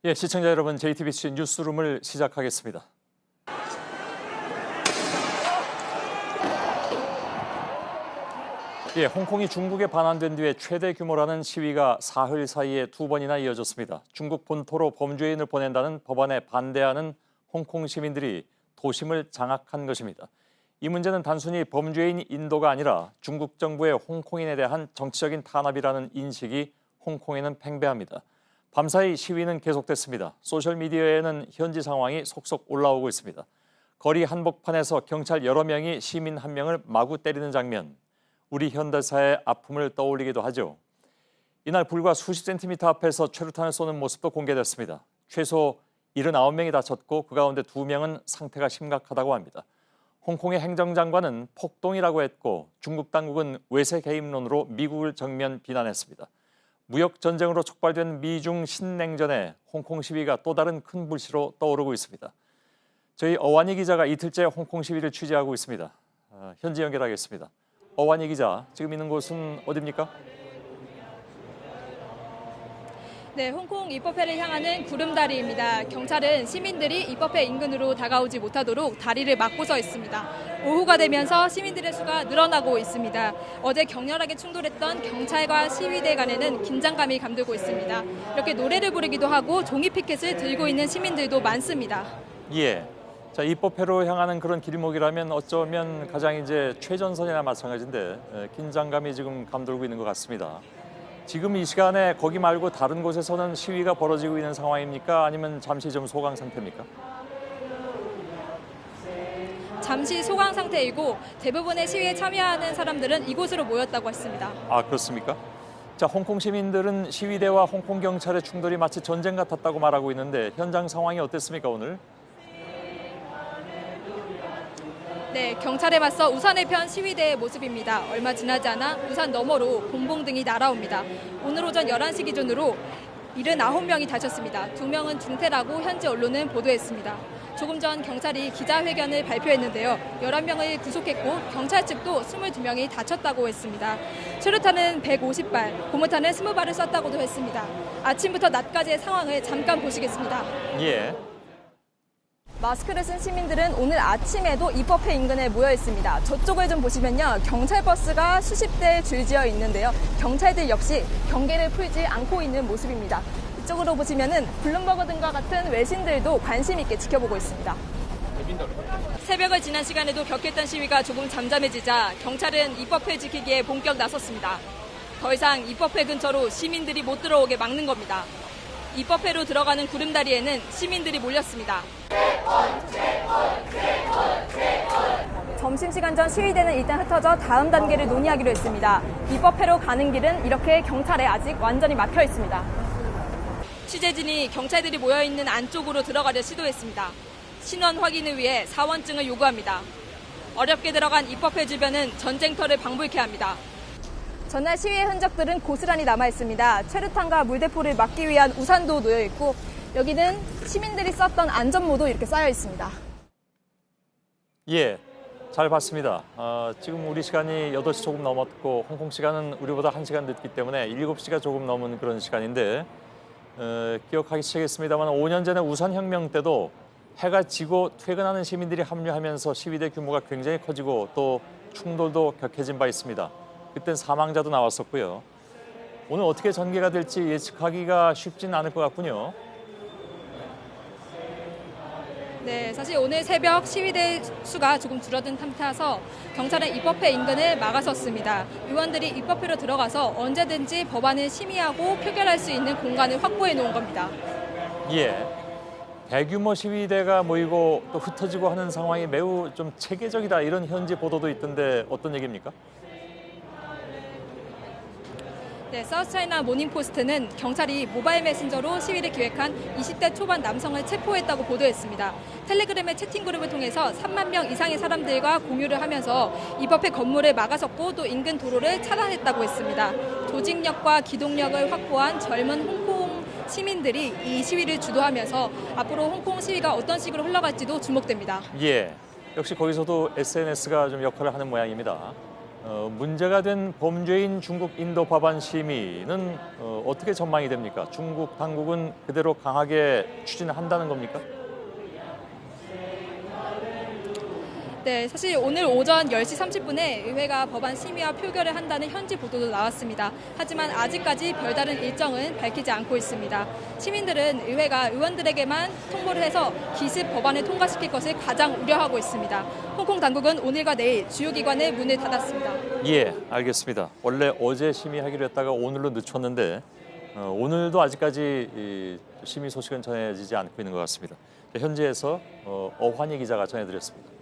예, 시청자 여러분, JTBC 뉴스룸을 시작하겠습니다. 예, 홍콩이 중국에 반환된 뒤에 최대 규모라는 시위가 사흘 사이에 2번이나 이어졌습니다. 중국 본토로 범죄인을 보낸다는 법안에 반대하는 홍콩 시민들이 도심을 장악한 것입니다. 이 문제는 단순히 범죄인 인도가 아니라 중국 정부의 홍콩인에 대한 정치적인 탄압이라는 인식이 홍콩에는 팽배합니다. 밤사이 시위는 계속됐습니다. 소셜미디어에는 현지 상황이 속속 올라오고 있습니다. 거리 한복판에서 경찰 여러 명이 시민 한 명을 마구 때리는 장면, 우리 현대사의 아픔을 떠올리기도 하죠. 이날 불과 수십 센티미터 앞에서 최루탄을 쏘는 모습도 공개됐습니다. 최소 79명이 다쳤고 그 가운데 2명은 상태가 심각하다고 합니다. 홍콩의 행정장관은 폭동이라고 했고 중국 당국은 외세 개입론으로 미국을 정면 비난했습니다. 무역 전쟁으로 촉발된 미중 신냉전에 홍콩 시위가 또 다른 큰 불씨로 떠오르고 있습니다. 저희 어완희 기자가 이틀째 홍콩 시위를 취재하고 있습니다. 현지 연결하겠습니다. 어완희 기자, 지금 있는 곳은 어디입니까? 네, 홍콩 입법회를 향하는 구름다리입니다. 경찰은 시민들이 입법회 인근으로 다가오지 못하도록 다리를 막고 서 있습니다. 오후가 되면서 시민들의 수가 늘어나고 있습니다. 어제 격렬하게 충돌했던 경찰과 시위대 간에는 긴장감이 감돌고 있습니다. 이렇게 노래를 부르기도 하고 종이 피켓을 들고 있는 시민들도 많습니다. 예. 자, 입법회로 향하는 그런 길목이라면 어쩌면 가장 이제 최전선이나 마찬가지인데 긴장감이 지금 감돌고 있는 것 같습니다. 지금 이 시간에 거기 말고 다른 곳에서는 시위가 벌어지고 있는 상황입니까? 아니면 잠시 좀 소강 상태입니까? 잠시 소강 상태이고 대부분의 시위에 참여하는 사람들은 이곳으로 모였다고 했습니다. 아, 그렇습니까? 자, 홍콩 시민들은 시위대와 홍콩 경찰의 충돌이 마치 전쟁 같았다고 말하고 있는데 현장 상황이 어땠습니까, 오늘? 네, 경찰에 맞서 우산을 편 시위대의 모습입니다. 얼마 지나지 않아 우산 너머로 봉봉등이 날아옵니다. 오늘 오전 11시 기준으로 79명이 다쳤습니다. 2명은 중태라고 현지 언론은 보도했습니다. 조금 전 경찰이 기자회견을 발표했는데요. 11명을 구속했고 경찰 측도 22명이 다쳤다고 했습니다. 최루탄은 150발, 고무탄은 20발을 쐈다고도 했습니다. 아침부터 낮까지의 상황을 잠깐 보시겠습니다. 예. 마스크를 쓴 시민들은 오늘 아침에도 입법회 인근에 모여 있습니다. 저쪽을 좀 보시면요. 경찰 버스가 수십 대 줄지어 있는데요. 경찰들 역시 경계를 풀지 않고 있는 모습입니다. 이쪽으로 보시면은 블룸버그 등과 같은 외신들도 관심 있게 지켜보고 있습니다. 새벽을 지난 시간에도 격했던 시위가 조금 잠잠해지자 경찰은 입법회 지키기에 본격 나섰습니다. 더 이상 입법회 근처로 시민들이 못 들어오게 막는 겁니다. 입법회로 들어가는 구름다리에는 시민들이 몰렸습니다. 점심시간 전 시위대는 일단 흩어져 다음 단계를 논의하기로 했습니다. 입법회로 가는 길은 이렇게 경찰에 아직 완전히 막혀 있습니다. 취재진이 경찰들이 모여있는 안쪽으로 들어가려 시도했습니다. 신원 확인을 위해 사원증을 요구합니다. 어렵게 들어간 입법회 주변은 전쟁터를 방불케 합니다. 전날 시위의 흔적들은 고스란히 남아있습니다. 최루탄과 물대포를 막기 위한 우산도 놓여있고 여기는 시민들이 썼던 안전모도 이렇게 쌓여 있습니다. 예, 잘 봤습니다. 지금 우리 시간이 8시 조금 넘었고 홍콩 시간은 우리보다 1시간 늦기 때문에 7시가 조금 넘은 그런 시간인데 기억하기 시작했습니다만 5년 전에 우산혁명 때도 해가 지고 퇴근하는 시민들이 합류하면서 시위대 규모가 굉장히 커지고 또 충돌도 격해진 바 있습니다. 그땐 사망자도 나왔었고요. 오늘 어떻게 전개가 될지 예측하기가 쉽진 않을 것 같군요. 네, 사실 오늘 새벽 시위대 수가 조금 줄어든 탓이라서 경찰은 입법회 인근을 막아섰습니다. 의원들이 입법회로 들어가서 언제든지 법안을 심의하고 표결할 수 있는 공간을 확보해 놓은 겁니다. 예, 대규모 시위대가 모이고 또 흩어지고 하는 상황이 매우 좀 체계적이다 이런 현지 보도도 있던데 어떤 얘기입니까? 네, 사우스차이나 모닝포스트는 경찰이 모바일 메신저로 시위를 기획한 20대 초반 남성을 체포했다고 보도했습니다. 텔레그램의 채팅 그룹을 통해서 3만 명 이상의 사람들과 공유를 하면서 입법회 건물을 막아섰고 또 인근 도로를 차단했다고 했습니다. 조직력과 기동력을 확보한 젊은 홍콩 시민들이 이 시위를 주도하면서 앞으로 홍콩 시위가 어떤 식으로 흘러갈지도 주목됩니다. 예, 역시 거기서도 SNS가 좀 역할을 하는 모양입니다. 문제가 된 범죄인 중국 인도 법안 심의는 어떻게 전망이 됩니까? 중국 당국은 그대로 강하게 추진한다는 겁니까? 네, 사실 오늘 오전 10시 30분에 의회가 법안 심의와 표결을 한다는 현지 보도도 나왔습니다. 하지만 아직까지 별다른 일정은 밝히지 않고 있습니다. 시민들은 의회가 의원들에게만 통보를 해서 기습 법안을 통과시킬 것을 가장 우려하고 있습니다. 홍콩 당국은 오늘과 내일 주요 기관의 문을 닫았습니다. 예, 알겠습니다. 원래 어제 심의하기로 했다가 오늘로 늦췄는데 오늘도 아직까지 이 심의 소식은 전해지지 않고 있는 것 같습니다. 현지에서 어환희 기자가 전해드렸습니다.